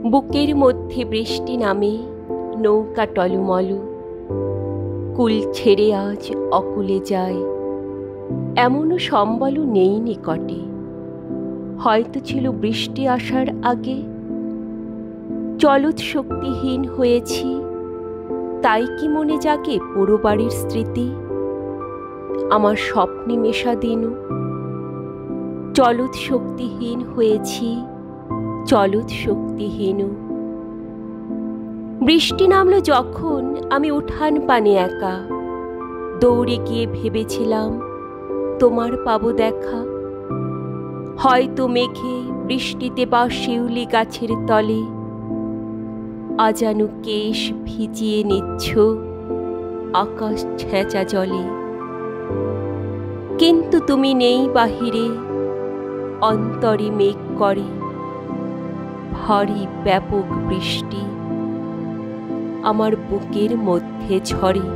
বুকের মধ্যে বৃষ্টি নামে, নৌকা টলমল, কুল ছেড়ে আজ অকুলে যায়। এমনও সম্বল নেই নিকটে, হয়তো ছিল বৃষ্টি আসার আগে। চলৎ শক্তিহীন হয়েছি, তাই কি মনে জাগে পুরো বাড়ির স্মৃতি, আমার স্বপ্নে মেশা দিনু। চলৎ শক্তিহীন হয়েছি, চলৎ শক্তিহীন। বৃষ্টি নামলো যখন আমি উঠান পানে একা, দৌড়ে গিয়ে ভেবেছিলাম তোমার পাবো দেখা। হয়তো মেঘে, বৃষ্টিতে বা শিউলি গাছের তলে আজানু কেশ ভিজিয়ে নিচ্ছ আকাশ ছেঁচা জলে। কিন্তু তুমি নেই বাহিরে, অন্তরে মেঘ করে ভারী ব্যাপক বৃষ্টি আমার বুকের মধ্যে ঝরে।